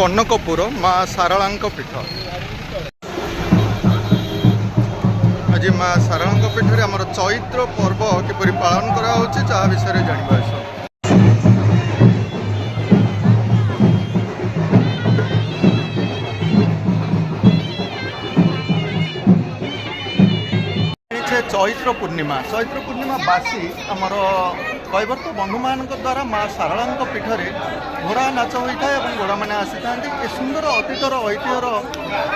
कनकपुर माँ सारला पीठ। आज माँ सारला पीठ में आमर चैत्र पर्व किपरि पालन करा विषय जानवा चैत्र पूर्णिमा बासी आमर कैवर्त बंधु मान द्वारा माँ सारला पीठ में घोड़ा नाच होता है। घोड़ा मैंने आसी था सुंदर अतीतर ऐतिह्यर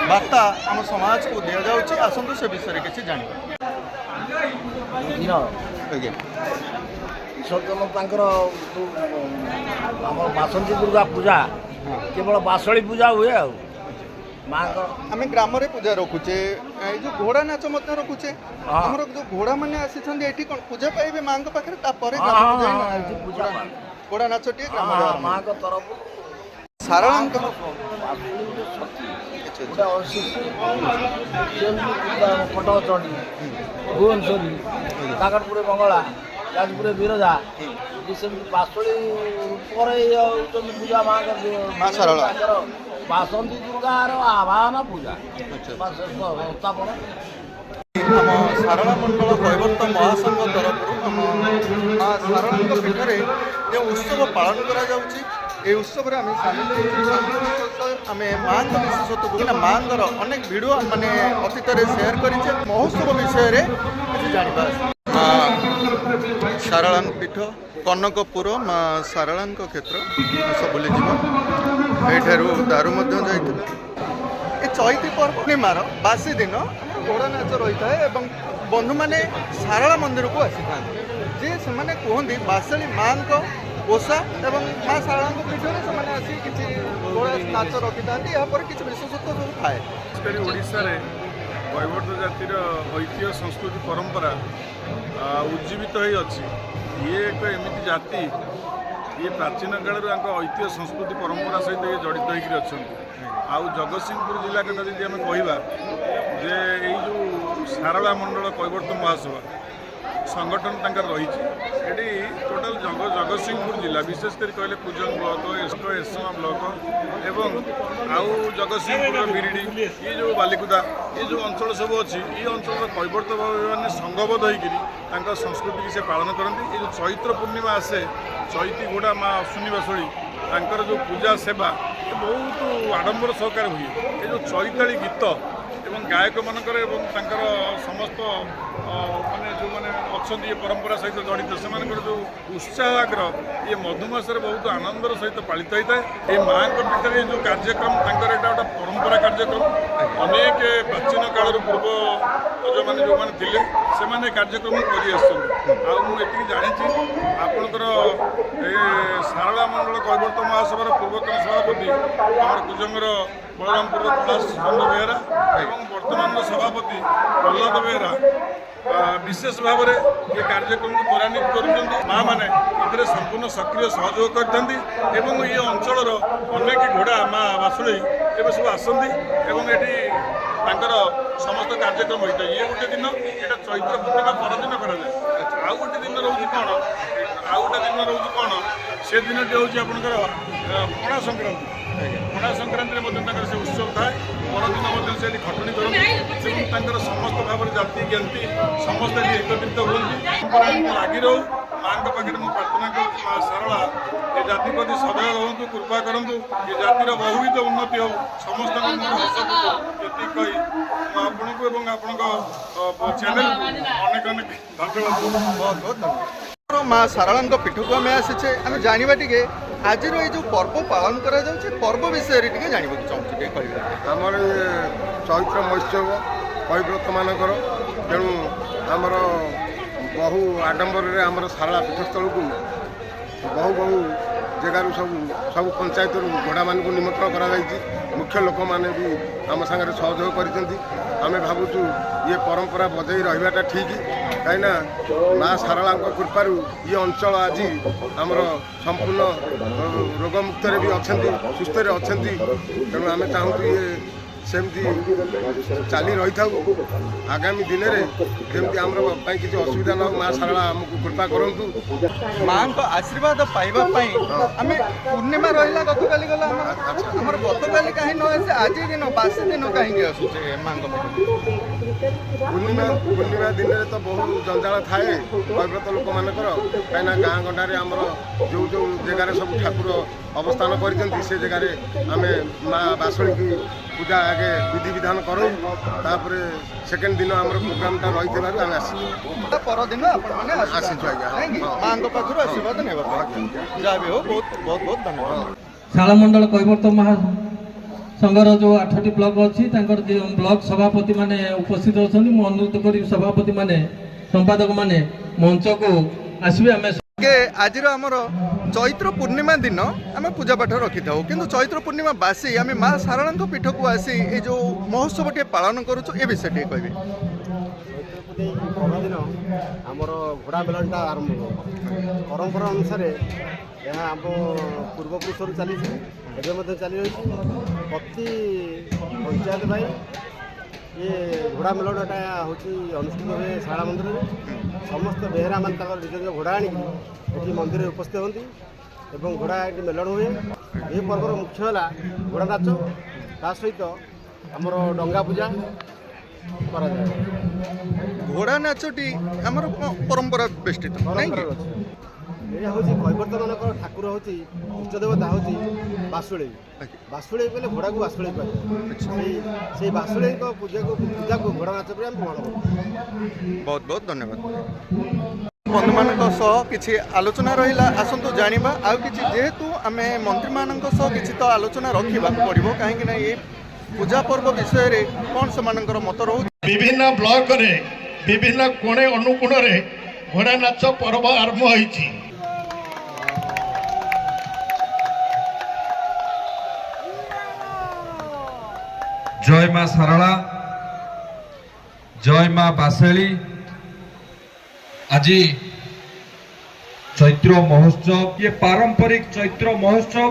बार्ता आम समाज को दि जाऊँगी। आसतु से विषय किसी जान बासंती दुर्गा पूजा केवल बासली पूजा हुए माँ आम ग्राम पूजा रखुचे जो घोड़ा नाच रखुचे आम जो घोड़ा मैंने आसी कौन पूजा पाइबे माँ पाखे घोड़ा नाच माँ तरफ सारला पटचंडी भुवनेश्वरी काकटपुर मंगला जाजपुर बिरजा बासली पूजा माँ सारला बासंती दुर्गार आवाहन पूजा स्थापना आम सारला मंडल कैवर्त महासंघ तरफ माँ सारला पीठ में जो उत्सव पालन करा उत्सव आम आम माँ विशेषत्व माँ अनेक भिडियो माने अतीत सेयार कर महोत्सव विषय किसी जानवा सारला पीठ कनकपुर माँ सारला क्षेत्र सब बुली यू दारू चैती पूर्णिमार बासी दिन घोड़ा नाच रही है। बंधु मैंने सारला मंदिर को आसी था जे से कहते बासली माँ ओषा और माँ सारला पीठ में आसी किसी घोड़ा नाच रखी था यहाँ पर किसी विशेषत्व सब थाए। ओडिशा रे कैवर्त जातिर ऐतिह्य संस्कृति परंपरा उज्जीवित हो ये एक एमती जाति ये प्राचीन काल ऐतिह्य संस्कृति परंपरा सहित ये जड़ित होकर अच्छा जगतसिंहपुर जिला कथा जी आम कह जे जो सारला मंडल कैवर्त महासभा संगठन तंकर रही टोटाल जगतसिंहपुर जिला विशेषकर कहले कुजंग ब्लॉक एरसमा ब्लॉक एवं आउ जगतसिंहपुर बिरिडी ये जो बालिकुदा ये जो अंचल सब अच्छी ये अंचल कैवर्त मैंने संघबद्ध होकर संस्कृति की से पालन करती। ये जो चैत्र पूर्णिमा आसे चैती घोड़ा माँ अश्विनी बासुड़ी तांकर जो पूजा सेवा बहुत आडंबर सहकार हुए। ये जो चैताली गीत एवं गायक मानकर समस्त माने जो मैंने अच्छा ये परंपरा सहित जड़ित से जो उत्साह आग्रह ये मधुमासर बहुत आनंदर सहित पालित होता है। ये माँ पीठ में जो कार्यक्रम गोटे परंपरा कार्यक्रम अनेक प्राचीन काल पूर्व जो मैंने जो मैंने थे से कार्यक्रम कर जानी आपणकर सारला मंडल कैवर्त महासभार पूर्वतन सभापति आम कुजंगर बलरामपुर कैलाश चंद्र बेहरा एवं वर्तमान सभापति प्रहलाद बेहरा विशेष भाव में ये कार्यक्रम को त्वरान्वित कर माँ मैंने इतने संपूर्ण सक्रिय सहयोग करते ये अंचल अनेक घोड़ा माँ बासुड़ी एवं सब आसती ये समस्त कार्यक्रम होता है। ये गोटे दिन यहाँ चैत्र पूर्णिमा परदिन कराए आउ गोटे दिन रोज कौन आउ गोटे दिन रोज कौन से दिन हूँ आपंकर पणा संक्रांति पणा संक्रांति से उत्सव थाए परदिन से खटणी करते समस्त भाव में जाति ज्ञाति समस्त एकत्रित हमें लगी रो माँ पाखे मुझे प्रार्थना कर माँ सारला ये जाति प्रति सदय रुँ कृपा करूँ ये जातिर बहुविध उन्नति हो समस्त ये कही आपन को आपण चैनल अनेक अनेक धन्यवाद बहुत बहुत धन्यवाद। माँ सारला पीठ को आम आसीचे आम जानवा टे आज ये जो पर्व पालन करा पर्व विषय टे जानवा चाहूँ कह आमर चैत्र महोत्सव कैव्रत मानकर तेणु आमर बहु आडंबर आमर सारला पीठस्थल को बहु बहु जगार सब पंचायत घोड़ा मान निमंत्रण कर मुख्य लोक मैंने भी आम सागर सहयोग कर भावुँ ये परंपरा बजाई रहा ठीक कहीं माँ सारला कृपार ये अंचल आज आमर संपूर्ण रोगमुक्त भी अच्छा सुस्थ अच्छा तेणु आम चाहूँ ये ସେମିତି ଚାଲି ରହିଥାଉ। ଆଗାମୀ ଦିନରେ ଯେମିତି ଆମର ପାଇଁ କିଛି ଅସୁବିଧା ନ ହଉ, ମା ଶାରଳା ଆମକୁ କୃପା କରନ୍ତୁ। ମାଙ୍କ ଆଶୀର୍ବାଦ ପାଇବା ପାଇଁ ଆମେ ପୂର୍ଣ୍ଣିମା ରହିଲା ଗତକାଲି ଗଲା ଆମର ଗତକାଲି କାହିଁ ନ ଆସେ ଆଜି ଦିନ ବାସି ଦିନ କାହିଁକି ଆସୁଛେ ମାଙ୍କ ପୂର୍ଣ୍ଣିମା ଦିନରେ ତ ବହୁ ଜଞ୍ଜାଳ ଥାଏ କୈବ୍ରତ ଲୋକମାନଙ୍କର, କାହିଁକିନା ଗାଁ ଗଣ୍ଡାରେ ଆମର ଯେଉଁ ଯେଉଁ ଜାଗାରେ ସବୁ ଠାକୁର ଅବସ୍ଥାନ କରିଛନ୍ତି ସେ ଜାଗାରେ ଆମେ ମା ବାସଳୀକି ପୂଜା ଆଗେ ବିଧିବିଧାନ କରୁ। ତାପରେ ସେକେଣ୍ଡ ଦିନ ଆମର ପ୍ରୋଗ୍ରାମଟା ରହିଥିବାରୁ ଆମେ ଆସିଛୁ। ପରଦିନ ଆପଣମାନେ ଆସିଛୁ ଆଜ୍ଞା। ମାଙ୍କ ପାଖରୁ ଆଶୀର୍ବାଦ ନେବା ପାଇଁ ଯାହା ବି ହଉ ବହୁତ ବହୁତ ବହୁତ ଧନ୍ୟବାଦ। ଶାଳମଣ୍ଡଳ କୈବର୍ତ୍ତ ମହାସଂଘର ଯେଉଁ 8ଟି ବ୍ଲକ ଅଛି ତାଙ୍କର ଯେଉଁ ବ୍ଲକ ସଭାପତି ମାନେ ଉପସ୍ଥିତ ଅଛନ୍ତି, ମୁଁ ଅନୁରୋଧ କରିବି ସଭାପତି ମାନେ ସମ୍ପାଦକ ମାନେ ମଞ୍ଚକୁ ଆସିବେ। ଆମେ ଆଜିର ଆମର ଚୈତ୍ର ପୂର୍ଣ୍ଣିମା ଦିନ ଆମେ ପୂଜାପାଠ ରଖିଥାଉ, କିନ୍ତୁ ଚୈତ୍ର ପୂର୍ଣ୍ଣିମା ବାସି ଆମେ ମା ଶାରଳାଙ୍କ ପୀଠକୁ ଆସି ଏ ଯେଉଁ ମହୋତ୍ସବଟିଏ ପାଳନ କରୁଛୁ ଏ ବିଷୟ ଟିକେ କହିବେ। ପରଦିନ ଆମର ଘୋଡ଼ା ମେଲଣଟା ଆରମ୍ଭ ହେବ। ପରମ୍ପରା ଅନୁସାରେ ଏହା ଆମ ପୂର୍ବପୁରୁଷରୁ ଚାଲିଛି, ଏବେ ମଧ୍ୟ ଚାଲି ରହିଛି। ପ୍ରତି ପଞ୍ଚାୟତ ପାଇଁ ଇଏ ଘୋଡ଼ା ମେଲଣଟା ହେଉଛି ଅନୁଷ୍ଠିତ ହୁଏ ଶାରଳା ମନ୍ଦିରରେ। ସମସ୍ତ ବେହେରାମାନେ ତାଙ୍କର ନିଜ ନିଜ ଘୋଡ଼ା ଆଣିକି ଏଠି ମନ୍ଦିରରେ ଉପସ୍ଥିତ ହୁଅନ୍ତି ଏବଂ ଘୋଡ଼ା ଏଠି ମେଲଣ ହୁଏ। ଏହି ପର୍ବର ମୁଖ୍ୟ ହେଲା ଘୋଡ଼ା ନାଚ, ତା ସହିତ ଆମର ଡଙ୍ଗା ପୂଜା କରାଯାଏ। ଘୋଡ଼ା ନାଚଟି ଆମର ପରମ୍ପରା ବେଷ୍ଟିତ ନାଇଁ କି? ଏହା ହେଉଛି କୈବର୍ତ୍ତମାନଙ୍କର ଠାକୁର ହେଉଛି ଇଷ୍ଟଦେବତା ହେଉଛି ବାସୁଳେଇ। ବାସୁଳେଇ କହିଲେ ଘୋଡ଼ାକୁ ବାସୁଳେଇ କୁହାଯାଏ। ସେଇ ବାସୁଳେଇଙ୍କ ପୂଜାକୁ ଘୋଡ଼ା ନାଚ କରି ଆମେ ପାଳନ କରୁ। ବହୁତ ବହୁତ ଧନ୍ୟବାଦ। ବନ୍ଧୁମାନଙ୍କ ସହ କିଛି ଆଲୋଚନା ରହିଲା, ଆସନ୍ତୁ ଜାଣିବା ଆଉ କିଛି। ଯେହେତୁ ଆମେ ମନ୍ତ୍ରୀମାନଙ୍କ ସହ କିଛି ତ ଆଲୋଚନା ରଖିବାକୁ ପଡ଼ିବ, କାହିଁକି ନା ଏ ପୂଜା ପର୍ବ ବିଷୟରେ କ'ଣ ସେମାନଙ୍କର ମତ ରହୁଛି। ବିଭିନ୍ନ ବ୍ଲକରେ ବିଭିନ୍ନ କୋଣେ ଅନୁକୋଣରେ ଘୋଡ଼ା ନାଚ ପର୍ବ ଆରମ୍ଭ ହୋଇଛି। जय माँ सारला, जय माँ बासेली। आज चैत्र महोत्सव, ये पारंपरिक चैत्र महोत्सव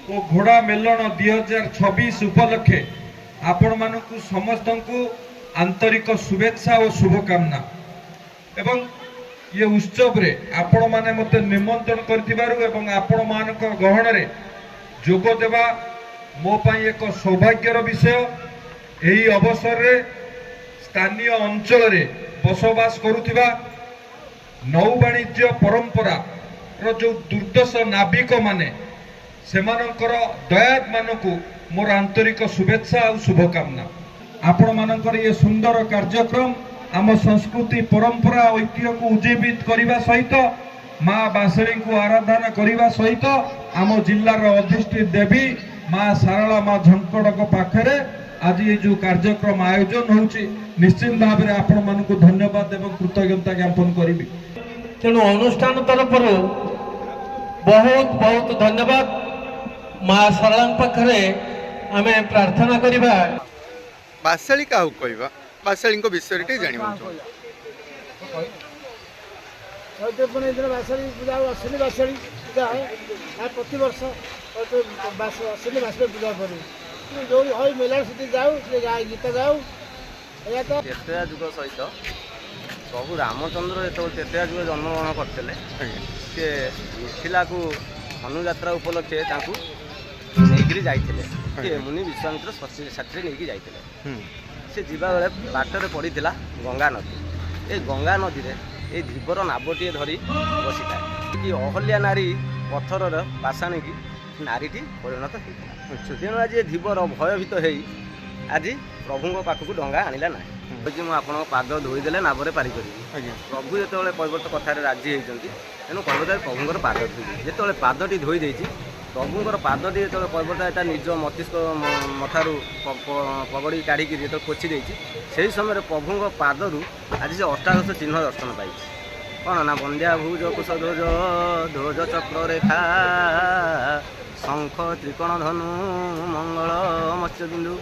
और घोड़ा मेलन 2026 उपलक्षे आपण मानकु समस्त को आंतरिक शुभेच्छा और शुभकामना। एवं ये उत्सव रे आपण माने मते निमंत्रण करथिबारु एवं आपण मानक गहन रे जोग देवा मो पाई एक सौभाग्यर विषय। यही अवसर रे स्थानीय अंचल रे बसवास करुथिबा नौ वाणिज्य परंपरा रो जो दुर्दश नाविक माने सेमानकर दयाद मानकु मोर आंतरिक शुभेच्छा और शुभकामना। आपण मानकर ये सुंदर कार्यक्रम आम संस्कृति परंपरा ऐतिह्य को उज्जीवित करने सहित माँ बासळी को आराधना करने सहित आम जिलार अधिष्ठित देवी माँ सारला माँ झंकड़ पाखरे आज ये जो कार्यक्रम आयोजन होउची निश्चित भाव में आपण मानकु धन्यवाद एवं कृतज्ञता ज्ञापन करी। तेणु अनुष्ठान तरफ बहुत बहुत धन्यवाद। माँ सारला पाखरे आमे प्रार्थना करिबा। बासेली काहु कहबा, बासेली विषय टे जानिबा। चैत्र पूर्णिमा दिन बासळी पूजा अश्विनी बासळी पूजा है प्रति वर्ष अश्विनी बासळी पूजा करूँ जो हई मेला से जाऊ गीत गाऊ। तेतया जुग सहित प्रभु रामचंद्र जो तेतया जुग जन्मग्रहण करते सी मिथिला को धनुयात्रा उपलक्षे नहीं जाते मुनि विश्वामित्र साथी नहीं जाते सी जीवा बेले बाटर पड़ी गंगा नदी। ये गंगा नदी रे ये धीवर नावटी धरी बसी था कि अहल्या नारी पथर पाषाणी की नारीटी परिणत होता। तेणु आज धीवर भयभीत हो आज प्रभु पाखक डंगा आणला ना मुझे पाद धोईदे नावरे पारि करी प्रभु जो कैवर्त कथार राजी होती तेणु कैवर्त प्रभुर पाद धोई जो पादटी धोई देती प्रभुर पादटी जो कैवर्त एटा निज मस्तिष्क मठारू पगड़ी काढ़ी जो पोछि देती से समय प्रभु पादरू आज से अष्टादश चिन्ह दर्शन पाई कौन ना बंध्या भुज कुश ध्वज ध्वज चक्र रेखा शंख त्रिकोण धनु मंगल मत्स्य बिंदु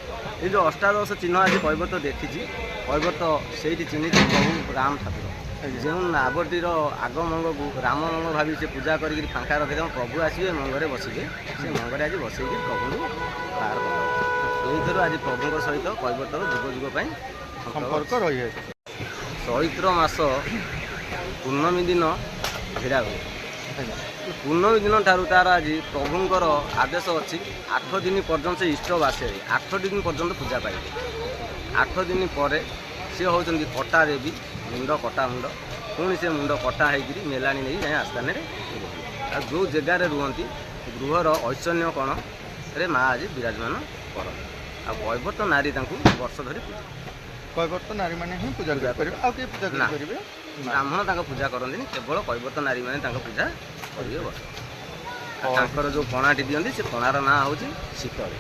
ये जो अष्टादश चिन्ह आज कैवर्त देखी कैवर्त से चिन्हित प्रभु राम ठाकुर जो नावटीर आगमंग को राममंग भावी से पूजा करके फांका रखी प्रभु आसवे मंगरे बसिके से मंगरे आज बसैक प्रभु बाहर कर ମଧ୍ୟରୁ ଆଜି ପ୍ରଭୁଙ୍କ ସହିତ କୈବର୍ତ୍ତର ଯୁଗ ଯୁଗ ପାଇଁ ସମ୍ପର୍କ ରହିଆସିଛି। ଚୈତ୍ର ମାସ ପୂର୍ଣ୍ଣମୀ ଦିନ ଭିଡ଼ା ହୁଏ। ପୂର୍ଣ୍ଣମୀ ଦିନ ଠାରୁ ତାର ଆଜି ପ୍ରଭୁଙ୍କର ଆଦେଶ ଅଛି 8 ଦିନ ପର୍ଯ୍ୟନ୍ତ ସେ ଇଷ୍ଟ ବାସେରେ 8 ଦିନ ପର୍ଯ୍ୟନ୍ତ ପୂଜା ପାଇବେ। 8 ଦିନ ପରେ ସେ ହେଉଛନ୍ତି କଟା ଦେବୀ, ମୁଣ୍ଡ କଟା ମୁଣ୍ଡ, ପୁଣି ସେ ମୁଣ୍ଡ କଟା ହେଇକିରି ମେଲାଣି ନେଇ ଯାଇ ଆସ୍ଥାନରେ ରୁହନ୍ତି। ଆଉ ଯେଉଁ ଜାଗାରେ ରୁହନ୍ତି ଗୃହର ଐଶ୍ୱନ୍ୟ କଣରେ ମା ଆଜି ବିରାଜମାନ କରନ୍ତି। ଆଉ କୈବର୍ତ୍ତ ନାରୀ ତାଙ୍କୁ ବର୍ଷ ଧରି ପୂଜା କୈବର୍ତ୍ତ ନାରୀମାନେ ହିଁ ପୂଜା କରିପାରିବେ, ଆଉ କିଏ ପୂଜା ନା। କରିପାରିବେ? ବ୍ରାହ୍ମଣ ତାଙ୍କ ପୂଜା କରନ୍ତିନି, କେବଳ କୈବର୍ତ୍ତ ନାରୀମାନେ ତାଙ୍କ ପୂଜା କରିବେ ବର୍ଷ। ଆଉ ତାଙ୍କର ଯେଉଁ ପଣାଟି ଦିଅନ୍ତି ସେ ପଣାର ନାଁ ହେଉଛି ଶୀତଳୀ।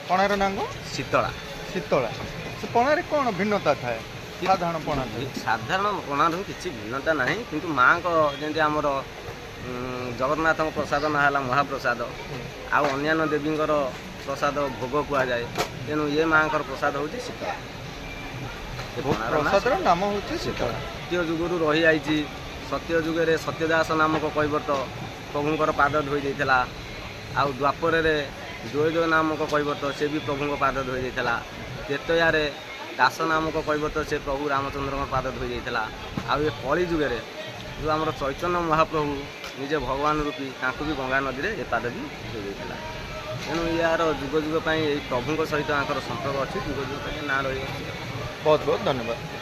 ପଣାର ନାଙ୍ଗ ଶୀତଳା। ଶୀତଳା। ସେ ପଣାରେ କ'ଣ ଭିନ୍ନତା ଥାଏ ସାଧାରଣ ପଣା? ସାଧାରଣ ପଣାରୁ କିଛି ଭିନ୍ନତା ନାହିଁ, କିନ୍ତୁ ମାଆଙ୍କ ଯେମିତି ଆମର ଜଗନ୍ନାଥଙ୍କ ପ୍ରସାଦ ନାଁ ହେଲା ମହାପ୍ରସାଦ, ଆଉ ଅନ୍ୟାନ୍ୟ ଦେବୀଙ୍କର ପ୍ରସାଦ ଭୋଗ କୁହାଯାଏ, ତେଣୁ ଇଏ ମାଆଙ୍କର ପ୍ରସାଦ ହେଉଛି ଶୀତଳା। ଏ ପଣାର ନାଁ ପ୍ରସାଦର ନାମ ହେଉଛି ଶୀତଳା। ସତ୍ୟ ଯୁଗରୁ ରହିଯାଇଛି। ସତ୍ୟ ଯୁଗରେ ସତ୍ୟଦାସ ନାମକ କୈବର୍ତ୍ତ ପ୍ରଭୁଙ୍କର ପାଦ ଧୋଇ ଦେଇଥିଲା। ଆଉ ଦ୍ୱାପରରେ ଦ୍ୱୈତ ନାମକ କୈବର୍ତ୍ତ ସେ ବି ପ୍ରଭୁଙ୍କ ପାଦ ଧୋଇ ଦେଇଥିଲା। ତ୍ରେତୟାରେ ଦାସ ନାମକ କୈବର୍ତ୍ତ ସେ ପ୍ରଭୁ ରାମଚନ୍ଦ୍ରଙ୍କ ପାଦ ଧୋଇ ଦେଇଥିଲା। ଆଉ ଏ କଳି ଯୁଗରେ ଯେଉଁ ଆମର ଚୈତନ୍ୟ ମହାପ୍ରଭୁ ନିଜେ ଭଗବାନ ରୂପୀ ତାଙ୍କୁ ବି ଗଙ୍ଗା ନଦୀରେ ଏ ପାଦ ବି ଧୋଇ ଦେଇଥିଲା। ତେଣୁ ୟାର ଯୁଗ ଯୁଗ ପାଇଁ ଏଇ ପ୍ରଭୁଙ୍କ ସହିତ ତାଙ୍କର ସମ୍ପର୍କ ଅଛି, ଯୁଗ ଯୁଗ ପାଇଁ ନାଁ ରହିଅଛି। ବହୁତ ବହୁତ ଧନ୍ୟବାଦ।